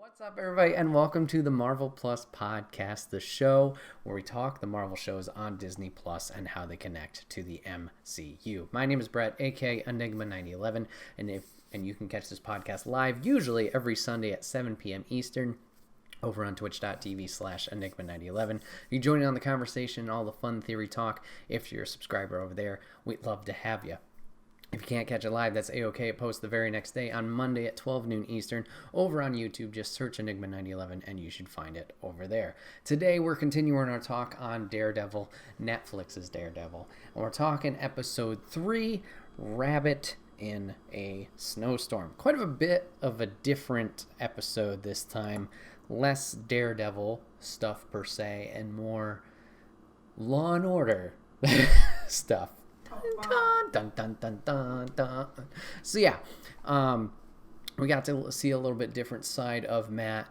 What's up, everybody, and welcome to the Marvel Plus podcast, the show where we talk the Marvel shows on Disney Plus and how they connect to the MCU. My name is Bret, aka Enigma9011, and you can catch this podcast live usually every Sunday at 7 p.m. Eastern over on twitch.tv/Enigma9011. You join in on the conversation, all the fun theory talk. If you're a subscriber over there, we'd love to have you. If you can't catch it live, that's A-OK. It posts the very next day on Monday at 12 noon Eastern over on YouTube. Just search Enigma9011 and you should find it over there. Today, we're continuing our talk on Daredevil, Netflix's Daredevil. And we're talking episode 3, Rabbit in a Snowstorm. Quite a bit of a different episode this time. Less Daredevil stuff per se and more Law and Order stuff. Dun, dun, dun, dun, dun. So yeah, we got to see a little bit different side of Matt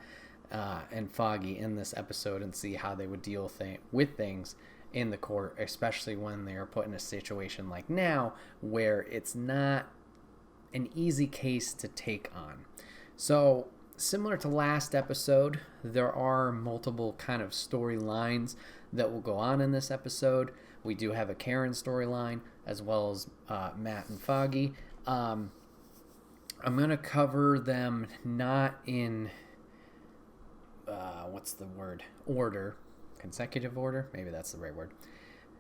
and Foggy in this episode and see how they would deal with things in the court, especially when they're put in a situation like now where it's not an easy case to take on. So similar to last episode, there are multiple kind of storylines that will go on in this episode. We do have a Karen storyline as well as Matt and Foggy. I'm going to cover them not in, order. Consecutive order? Maybe that's the right word.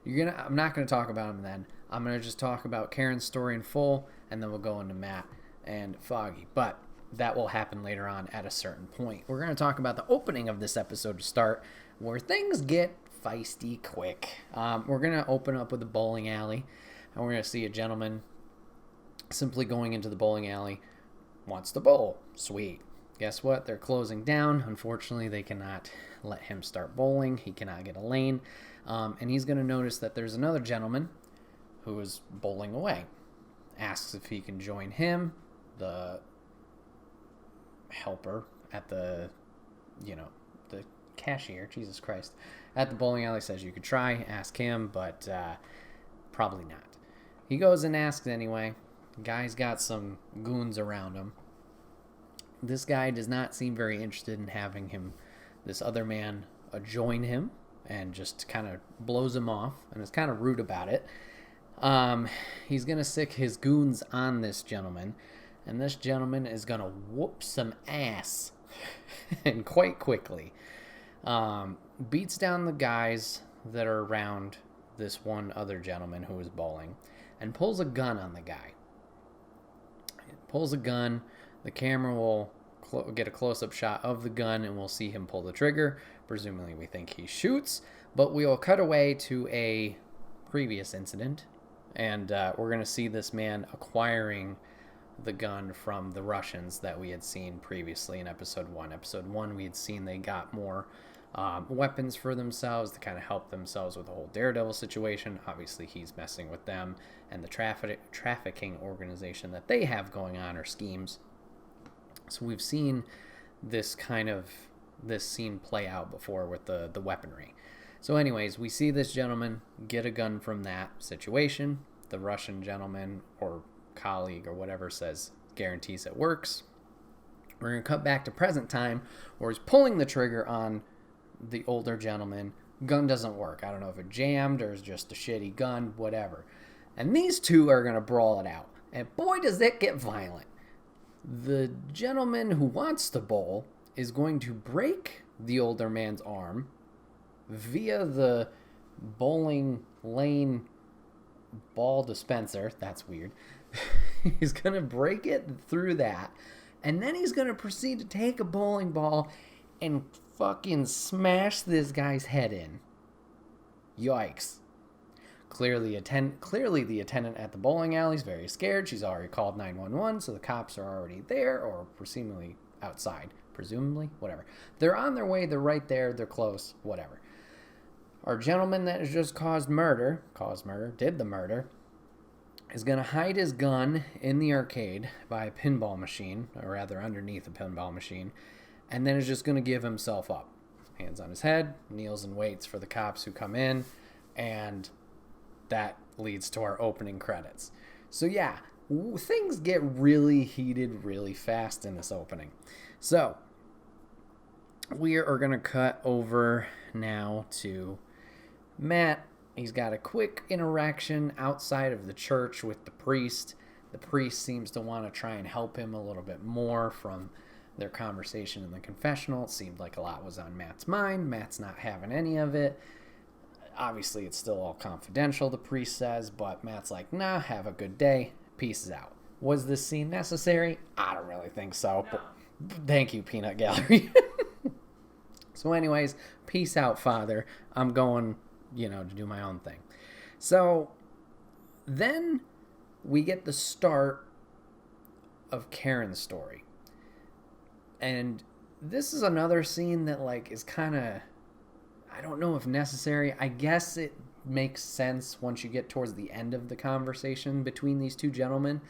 I'm not going to talk about them then. I'm going to just talk about Karen's story in full, and then we'll go into Matt and Foggy. But that will happen later on at a certain point. We're going to talk about the opening of this episode to start, where things get feisty quick. We're going to open up with a bowling alley, and we're going to see a gentleman simply going into the bowling alley, wants to bowl. Sweet. Guess what? They're closing down. Unfortunately, they cannot let him start bowling. He cannot get a lane. And he's going to notice that there's another gentleman who is bowling away. Asks if he can join him. The helper at the cashier, Jesus Christ, at the bowling alley says you could try, ask him, but probably not. He goes and asks anyway. The guy's got some goons around him. This guy does not seem very interested in having this other man, join him, and just kind of blows him off, and is kind of rude about it. He's going to sick his goons on this gentleman, and this gentleman is going to whoop some ass, and quite quickly. Beats down the guys that are around this one other gentleman who is bowling, and pulls a gun on the guy. Pulls a gun. The camera will get a close-up shot of the gun, and we'll see him pull the trigger. Presumably, we think he shoots, but we will cut away to a previous incident, and we're going to see this man acquiring the gun from the Russians that we had seen previously in episode 1. Episode 1, we had seen they got more weapons for themselves to kind of help themselves with the whole Daredevil situation. Obviously, he's messing with them and the trafficking organization that they have going on, or schemes. So we've seen this scene play out before with the weaponry. So anyways, we see this gentleman get a gun from that situation. The Russian gentleman or colleague or whatever guarantees it works. We're going to cut back to present time where he's pulling the trigger on the older gentleman. Gun doesn't work. I don't know if it jammed or is just a shitty gun, whatever. And these two are going to brawl it out. And boy, does it get violent. The gentleman who wants to bowl is going to break the older man's arm via the bowling lane ball dispenser. That's weird. He's going to break it through that. And then he's going to proceed to take a bowling ball and fucking smash this guy's head in. Yikes. Clearly the attendant at the bowling alley is very scared. She's already called 911, so the cops are already there, or presumably outside. Presumably? Whatever. They're on their way. They're right there. They're close. Whatever. Our gentleman that has just did the murder, is going to hide his gun in the arcade by a pinball machine, or rather underneath a pinball machine, and then is just going to give himself up. Hands on his head, kneels and waits for the cops who come in, and that leads to our opening credits. So yeah, things get really heated really fast in this opening. So, we are going to cut over now to Matt. He's got a quick interaction outside of the church with the priest. The priest seems to want to try and help him a little bit more from their conversation in the confessional. It seemed like a lot was on Matt's mind. Matt's not having any of it. Obviously, it's still all confidential, the priest says, but Matt's like, nah, have a good day. Peace out. Was this scene necessary? I don't really think so. No. But thank you, Peanut Gallery. So anyways, peace out, Father. I'm going, to do my own thing. So then we get the start of Karen's story. And this is another scene that, is kind of, I don't know if necessary. I guess it makes sense once you get towards the end of the conversation between these two gentlemen,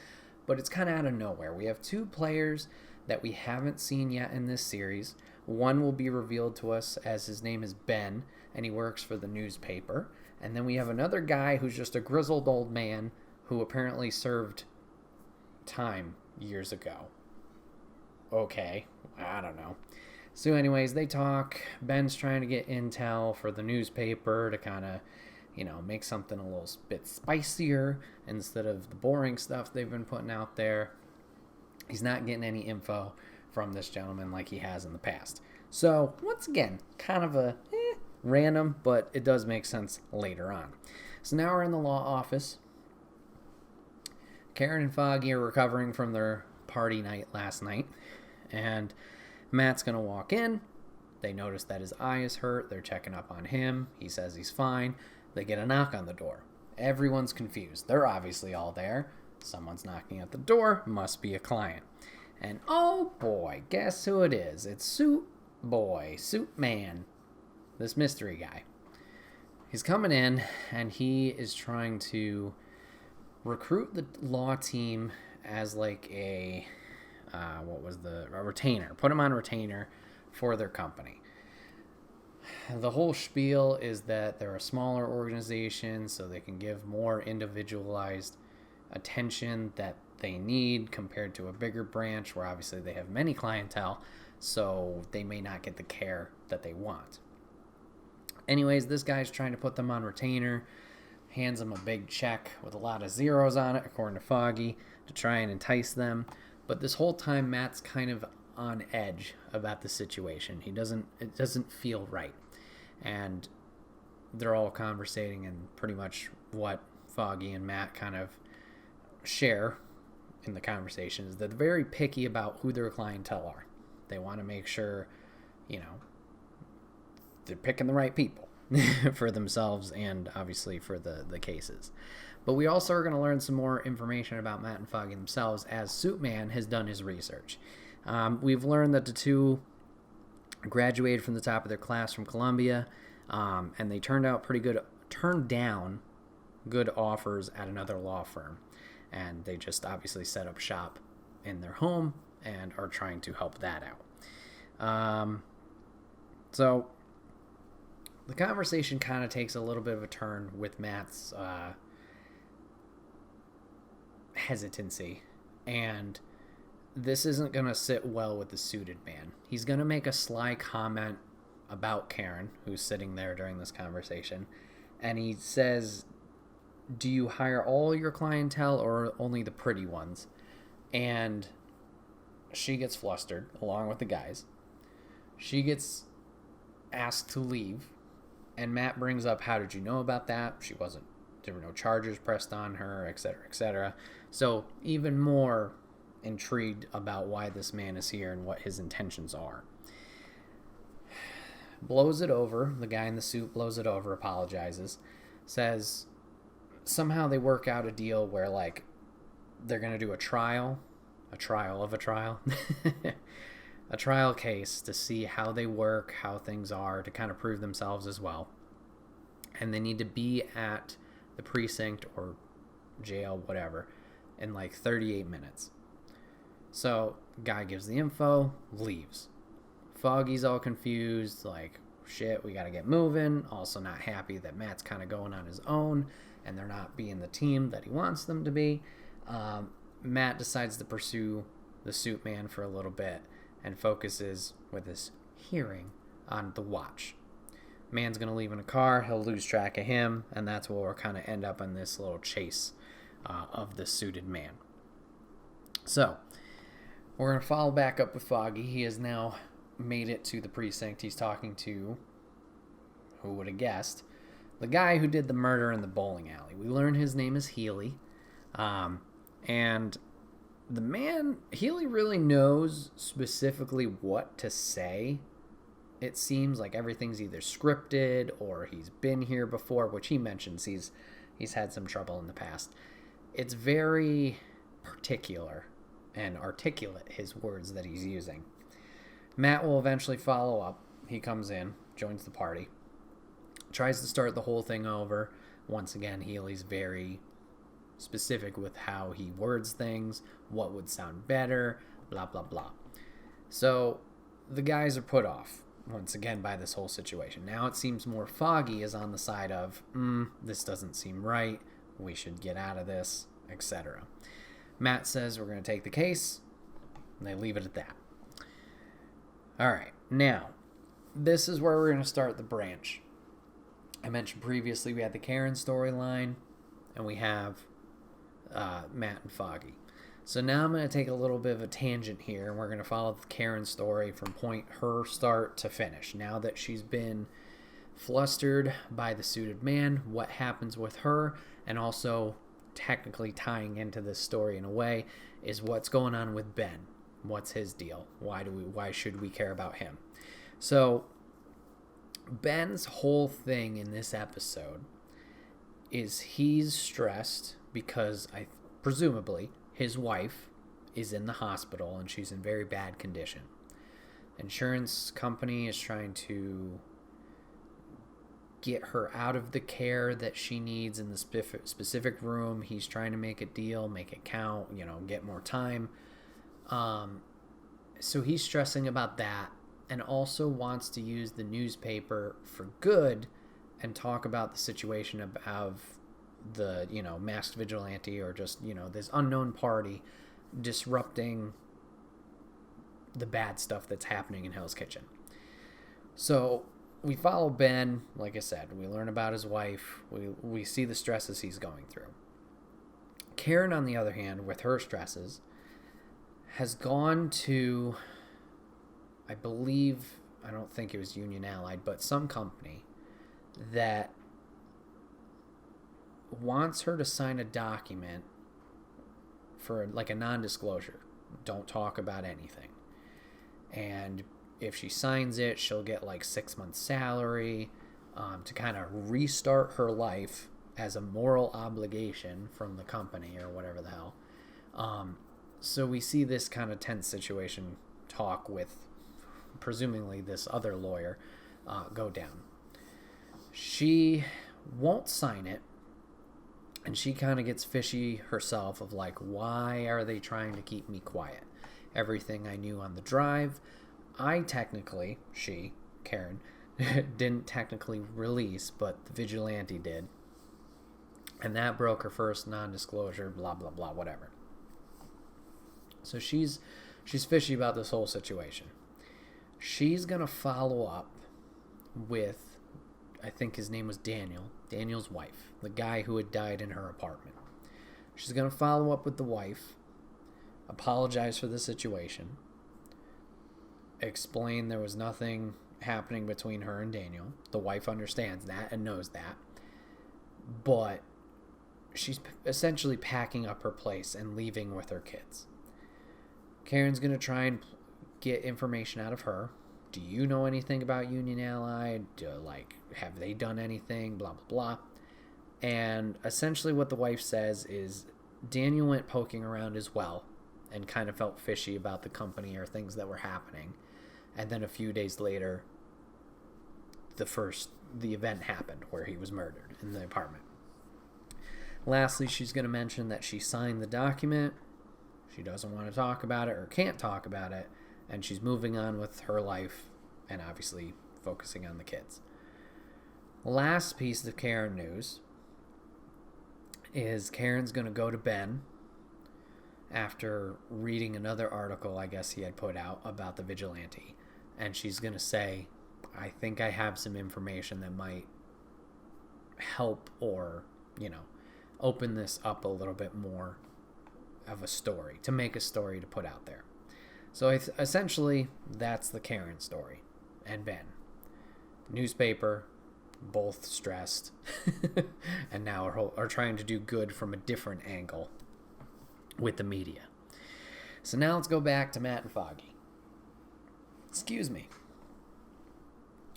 but it's kind of out of nowhere. We have two players that we haven't seen yet in this series. One will be revealed to us as his name is Ben, and he works for the newspaper. And then we have another guy who's just a grizzled old man who apparently served time years ago. Okay, I don't know. So anyways, they talk. Ben's trying to get intel for the newspaper to kind of, make something a little bit spicier instead of the boring stuff they've been putting out there. He's not getting any info from this gentleman like he has in the past. So, once again, kind of a random, but it does make sense later on. So now we're in the law office. Karen and Foggy are recovering from their party night last night, and Matt's going to walk in. They notice that his eye is hurt. They're checking up on him. He says he's fine. They get a knock on the door. Everyone's confused. They're obviously all there. Someone's knocking at the door. Must be a client. And oh boy, guess who it is? It's Suit Man, this mystery guy. He's coming in, and he is trying to recruit the law team as a retainer. Put him on retainer for their company. The whole spiel is that they're a smaller organization, so they can give more individualized attention that they need compared to a bigger branch where obviously they have many clientele, so they may not get the care that they want. Anyways, this guy's trying to put them on retainer, hands them a big check with a lot of zeros on it, according to Foggy, to try and entice them. But this whole time, Matt's kind of on edge about the situation. It doesn't feel right. And they're all conversating, and pretty much what Foggy and Matt kind of share in the conversation is that they're very picky about who their clientele are. They want to make sure, they're picking the right people for themselves and obviously for the cases. But we also are going to learn some more information about Matt and Foggy themselves as Suit Man has done his research. We've learned that the two graduated from the top of their class from Columbia, and they turned down good offers at another law firm. And they just obviously set up shop in their home and are trying to help that out. So the conversation kind of takes a little bit of a turn with Matt's hesitancy. And this isn't going to sit well with the suited man. He's going to make a sly comment about Karen, who's sitting there during this conversation. And he says, do you hire all your clientele or only the pretty ones? And she gets flustered along with the guys. She gets asked to leave, and Matt brings up, how did you know about that? There were no charges pressed on her, etc., etc. So even more intrigued about why this man is here and what his intentions are. Blows it over. The guy in the suit blows it over, apologizes, says somehow they work out a deal where they're going to do a trial of a trial, a trial case to see how they work, how things are, to kind of prove themselves as well. And they need to be at the precinct or jail, whatever, in 38 minutes. So guy gives the info, leaves. Foggy's all confused, shit, we got to get moving. Also not happy that Matt's kind of going on his own and they're not being the team that he wants them to be. Matt decides to pursue the Suit Man for a little bit and focuses with his hearing on the watch. Man's going to leave in a car, he'll lose track of him, and that's where we'll kind of end up in this little chase of the suited man. So, we're going to follow back up with Foggy. He has now made it to the precinct. He's talking to, who would have guessed, the guy who did the murder in the bowling alley. We learn his name is Healy. And the man, Healy really knows specifically what to say. It seems like everything's either scripted or he's been here before, which he mentions he's had some trouble in the past. It's very particular and articulate, his words that he's using. Matt will eventually follow up. He comes in, joins the party, tries to start the whole thing over. Once again, Healy's very specific with how he words things, what would sound better, blah, blah, blah. So the guys are put off, once again, by this whole situation. Now it seems more Foggy is on the side of, this doesn't seem right, we should get out of this, etc. Matt says we're going to take the case, and they leave it at that. Alright, now, this is where we're going to start the branch. I mentioned previously we had the Karen storyline, and we have Matt and Foggy. So now I'm going to take a little bit of a tangent here, and we're going to follow the Karen story from her start to finish. Now that she's been flustered by the suited man, what happens with her, and also technically tying into this story in a way, is what's going on with Ben. What's his deal? Why should we care about him? So Ben's whole thing in this episode is he's stressed because presumably his wife is in the hospital and she's in very bad condition. Insurance company is trying to get her out of the care that she needs in the specific room. He's trying to make a deal, make it count, get more time. So he's stressing about that, and also wants to use the newspaper for good and talk about the situation of the, masked vigilante, or just, this unknown party disrupting the bad stuff that's happening in Hell's Kitchen. So we follow Ben, like I said, we learn about his wife, we see the stresses he's going through. Karen, on the other hand, with her stresses, has gone to, I don't think it was Union Allied, but some company that wants her to sign a document for like a non-disclosure. Don't talk about anything. And if she signs it, she'll get like 6 months salary to kind of restart her life as a moral obligation from the company or whatever the hell. So we see this kind of tense situation talk with presumably this other lawyer go down. She won't sign it, and she kind of gets fishy herself of like, why are they trying to keep me quiet? Everything I knew on the drive, Karen, didn't technically release, but the vigilante did. And that broke her first non-disclosure, blah, blah, blah, whatever. So she's fishy about this whole situation. She's going to follow up with, I think his name was Daniel's wife, the guy who had died in her apartment. She's going to follow up with the wife, apologize for the situation, explain there was nothing happening between her and Daniel. The wife understands that and knows that. But she's essentially packing up her place and leaving with her kids. Karen's going to try and get information out of her. Do you know anything about Union Allied? Have they done anything? Blah, blah, blah. And essentially what the wife says is Daniel went poking around as well and kind of felt fishy about the company or things that were happening. And then a few days later, the event happened where he was murdered in the apartment. Lastly, she's going to mention that she signed the document. She doesn't want to talk about it or can't talk about it. And she's moving on with her life and obviously focusing on the kids. Last piece of Karen news is Karen's going to go to Ben after reading another article I guess he had put out about the vigilante. and she's going to say, I think I have some information that might help or, open this up a little bit more of a story, to make a story to put out there. So essentially, that's the Karen story. And Ben. Newspaper, both stressed, and now are trying to do good from a different angle with the media. So now let's go back to Matt and Foggy. Excuse me.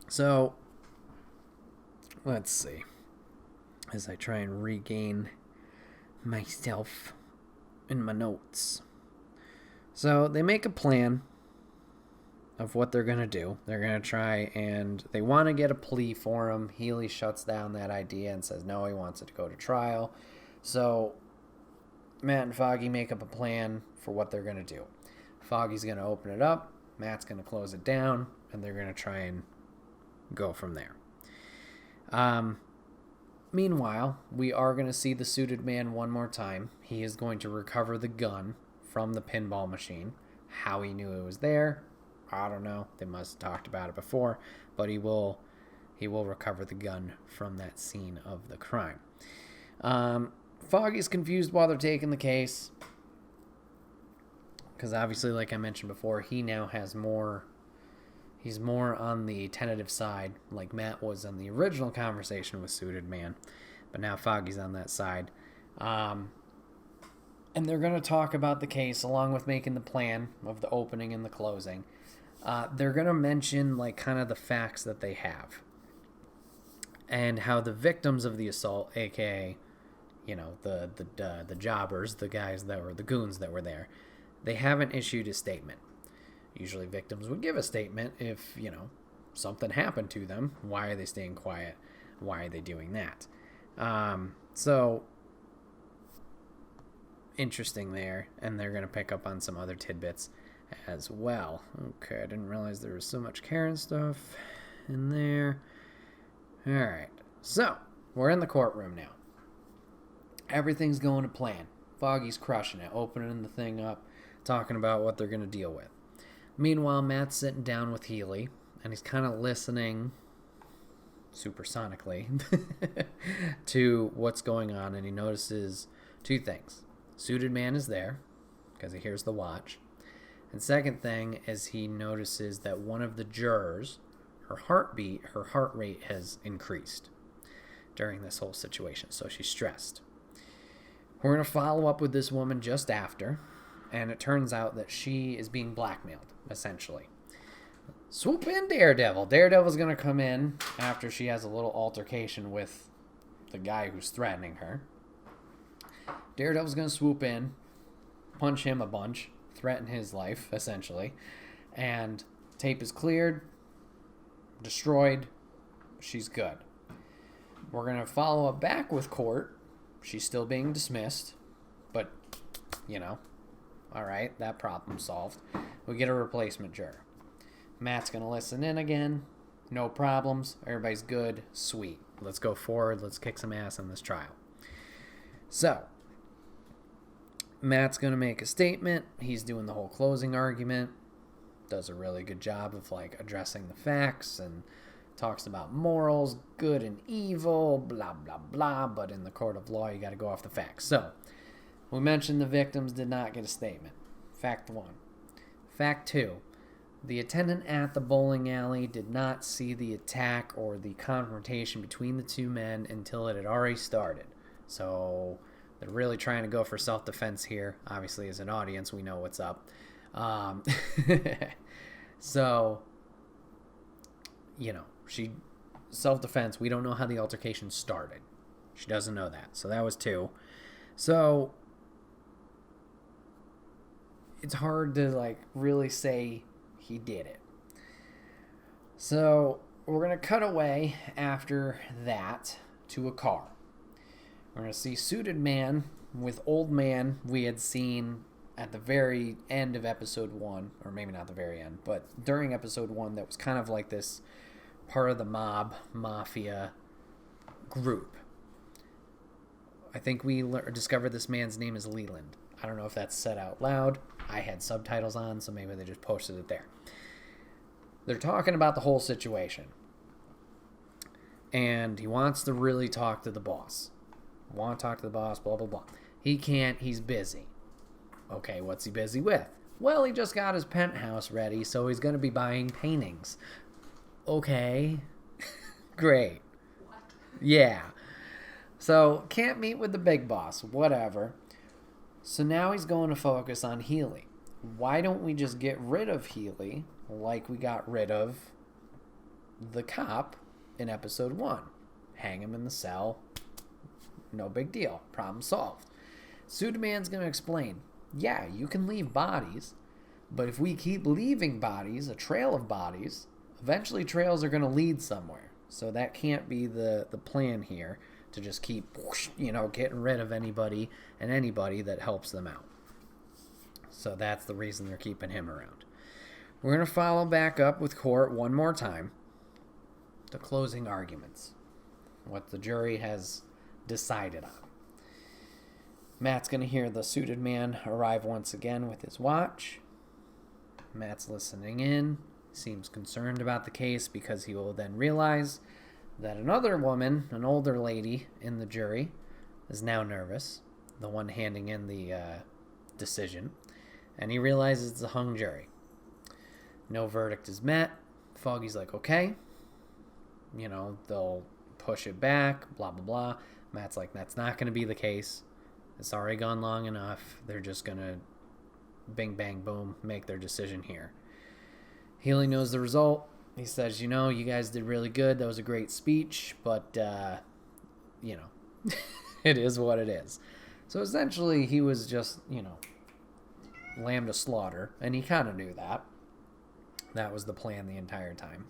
So, let's see. As I try and regain myself in my notes. So, they make a plan of what they're going to do. They're going to try and they want to get a plea for him. Healy shuts down that idea and says no, he wants it to go to trial. So, Matt and Foggy make up a plan for what they're going to do. Foggy's going to open it up. Matt's going to close it down. And they're going to try and go from there. Meanwhile, we are going to see the suited man one more time. He is going to recover the gun from the pinball machine. How he knew it was there, I don't know. They must have talked about it before. But he will recover the gun from that scene of the crime. Foggy's confused while they're taking the case. Because obviously, like I mentioned before, he now has more... He's more on the tentative side, like Matt was on the original conversation with Suited Man. But now Foggy's on that side. And they're going to talk about the case along with making the plan of the opening and the closing. They're going to mention like kind of the facts that they have. And how the victims of the assault, aka, the jobbers, the guys that were the goons that were there, they haven't issued a statement. Usually victims would give a statement if, something happened to them. Why are they staying quiet? Why are they doing that? So, interesting there. And they're going to pick up on some other tidbits as well. Okay, I didn't realize there was so much Karen stuff in there. Alright, so, we're in the courtroom now. Everything's going to plan. Foggy's crushing it, opening the thing up, talking about what they're going to deal with. Meanwhile, Matt's sitting down with Healy, and he's kind of listening supersonically to what's going on, and he notices two things. Suited Man is there, because he hears the watch. And second thing is he notices that one of the jurors, her heart rate has increased during this whole situation, so she's stressed. We're going to follow up with this woman just after, and it turns out that she is being blackmailed, essentially. Swoop in Daredevil. Daredevil's going to come in after she has a little altercation with the guy who's threatening her. Daredevil's going to swoop in, punch him a bunch, threaten his life, essentially. And tape is cleared, destroyed, she's good. We're going to follow up back with court. She's still being dismissed, but, alright, that problem solved. We get a replacement juror. Matt's going to listen in again. No problems. Everybody's good. Sweet. Let's go forward. Let's kick some ass in this trial. So, Matt's going to make a statement. He's doing the whole closing argument. Does a really good job of, addressing the facts and talks about morals, good and evil, blah, blah, blah. But in the court of law, you got to go off the facts. So, we mentioned the victims did not get a statement. Fact 1. Fact 2. The attendant at the bowling alley did not see the attack or the confrontation between the two men until it had already started. So, they're really trying to go for self-defense here. Obviously, as an audience, we know what's up. So, self-defense, we don't know how the altercation started. She doesn't know that. So that was 2. So, it's hard to, really say he did it. So, we're going to cut away after that to a car. We're going to see Suited Man with Old Man we had seen at the very end of episode 1, or maybe not the very end, but during episode 1 that was kind of like this part of the mafia group. I think we discovered this man's name is Leland. I don't know if that's said out loud. I had subtitles on, so maybe they just posted it there. They're talking about the whole situation. And he wants to really talk to the boss. Want to talk to the boss, blah, blah, blah. He can't. He's busy. Okay, what's he busy with? Well, he just got his penthouse ready, so he's going to be buying paintings. Okay. Great. What? Yeah. So, can't meet with the big boss. Whatever. So now he's going to focus on Healy. Why don't we just get rid of Healy like we got rid of the cop in episode 1? Hang him in the cell. No big deal. Problem solved. Suitman's going to explain, yeah, you can leave bodies, but if we keep leaving bodies, a trail of bodies, eventually trails are going to lead somewhere. So that can't be the plan here, to just keep, getting rid of anybody and anybody that helps them out. So that's the reason they're keeping him around. We're going to follow back up with court one more time. The closing arguments. What the jury has decided on. Matt's going to hear the suited man arrive once again with his watch. Matt's listening in. Seems concerned about the case because he will then realize that another woman, an older lady in the jury, is now nervous. The one handing in the decision. And he realizes it's a hung jury. No verdict is met. Foggy's like, okay. They'll push it back, blah, blah, blah. Matt's like, that's not going to be the case. It's already gone long enough. They're just going to bing, bang, boom, make their decision here. Healy knows the result. He says, you guys did really good. That was a great speech, but, it is what it is. So essentially, he was just, lamb to slaughter, and he kind of knew that. That was the plan the entire time.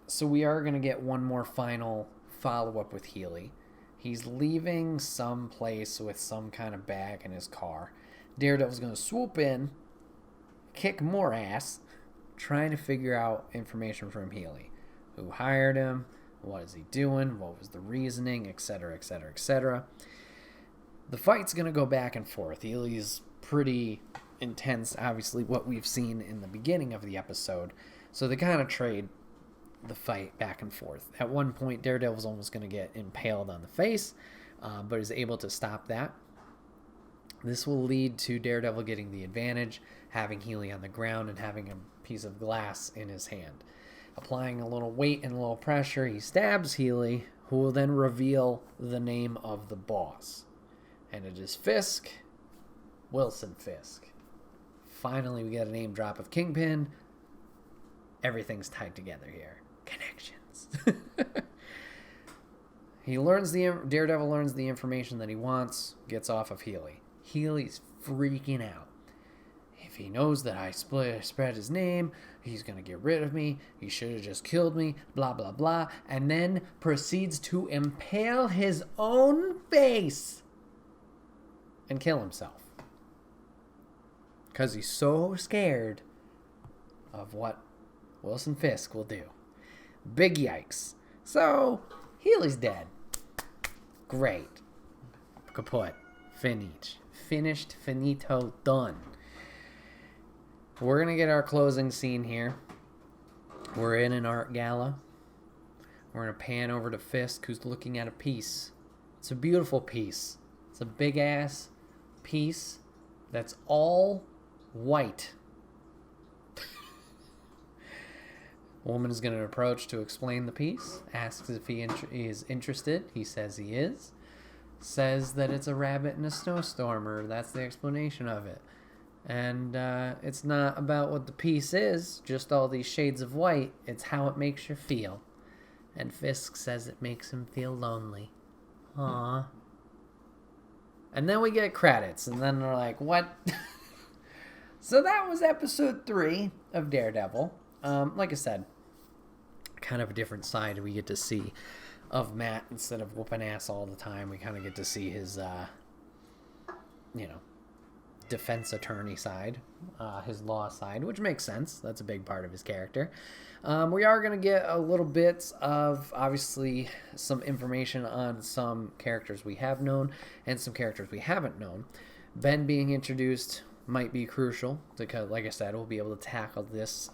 So we are going to get one more final follow-up with Healy. He's leaving some place with some kind of bag in his car. Daredevil's going to swoop in, kick more ass, trying to figure out information from Healy. Who hired him? What is he doing? What was the reasoning? Etc., etc., etc. The fight's going to go back and forth. Healy's pretty intense, obviously, what we've seen in the beginning of the episode. So they kind of trade the fight back and forth. At one point, Daredevil's almost going to get impaled on the face, but is able to stop that. This will lead to Daredevil getting the advantage, having Healy on the ground and having a piece of glass in his hand. Applying a little weight and a little pressure, he stabs Healy, who will then reveal the name of the boss. And it is Fisk, Wilson Fisk. Finally, we get a name drop of Kingpin. Everything's tied together here. Connections. Daredevil learns the information that he wants, gets off of Healy. Healy's freaking out. If he knows that I spread his name, he's going to get rid of me. He should have just killed me, blah, blah, blah. And then proceeds to impale his own face and kill himself. Because he's so scared of what Wilson Fisk will do. Big yikes. So, Healy's dead. Great. Kaput. Finished. Finito. Done. We're going to get our closing scene here. We're in an art gala. We're going to pan over to Fisk, who's looking at a piece. It's a beautiful piece. It's a big-ass piece that's all white. Woman is going to approach to explain the piece, asks if he is interested. He says he is. Says that it's a rabbit in a snowstorm, or that's the explanation of it. And it's not about what the piece is, just all these shades of white. It's how it makes you feel. And Fisk says it makes him feel lonely. Aww. And then we get credits, and then they're like, what? So that was episode 3 of Daredevil. Like I said, kind of a different side we get to see of Matt. Instead of whooping ass all the time, we kind of get to see his, defense attorney side, his law side, which makes sense. That's a big part of his character. We are going to get a little bit of, obviously, some information on some characters we have known and some characters we haven't known. Ben being introduced might be crucial because, like I said, we'll be able to tackle this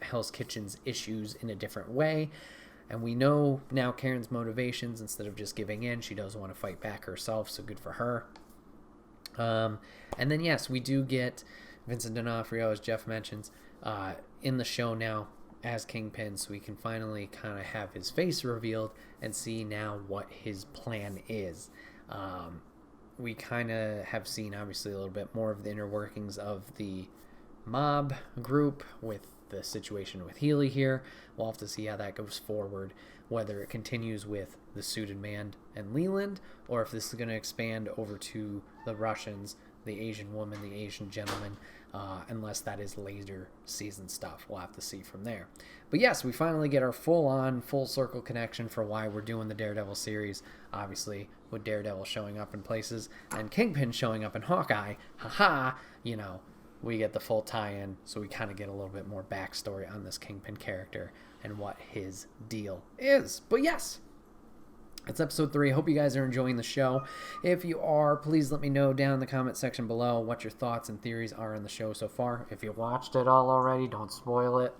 Hell's Kitchen's issues in a different way. And we know now Karen's motivations. Instead of just giving in, she does want to fight back herself, so good for her. And then, yes, we do get Vincent D'Onofrio, as Jeff mentions, in the show now as Kingpin, so we can finally kind of have his face revealed and see now what his plan is. We kind of have seen, obviously, a little bit more of the inner workings of the mob group with the situation with Healy here. We'll have to see how that goes forward, whether it continues with the Suited Man and Leland, or if this is going to expand over to the Russians, the Asian woman, the Asian gentleman, unless that is later season stuff. We'll have to see from there. But yes, we finally get our full circle connection for why we're doing the Daredevil series. Obviously, with Daredevil showing up in places and Kingpin showing up in Hawkeye, we get the full tie-in, so we kind of get a little bit more backstory on this Kingpin character and what his deal is. But yes, it's episode 3. I hope you guys are enjoying the show. If you are, please let me know down in the comment section below what your thoughts and theories are on the show so far. If you watched it all already, don't spoil it.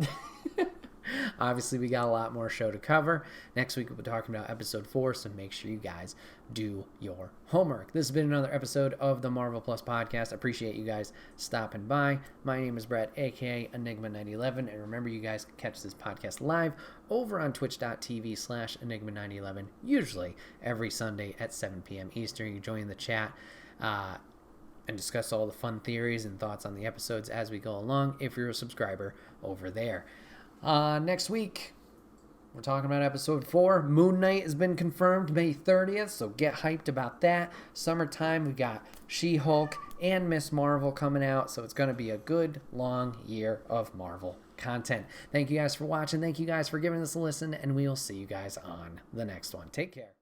Obviously, we got a lot more show to cover. Next week, we'll be talking about episode 4, so make sure you guys do your homework. This has been another episode of the Marvel Plus podcast. I appreciate you guys stopping by. My name is Bret, a.k.a. Enigma911, and remember, you guys can catch this podcast live over on twitch.tv/Enigma911, usually every Sunday at 7 p.m. Eastern. You can join the chat and discuss all the fun theories and thoughts on the episodes as we go along if you're a subscriber over there. Next week, we're talking about episode 4. Moon Knight has been confirmed May 30th, so get hyped about that. Summertime, we got She-Hulk and Miss Marvel coming out, so it's going to be a good, long year of Marvel content. Thank you guys for watching. Thank you guys for giving us a listen, and we will see you guys on the next one. Take care.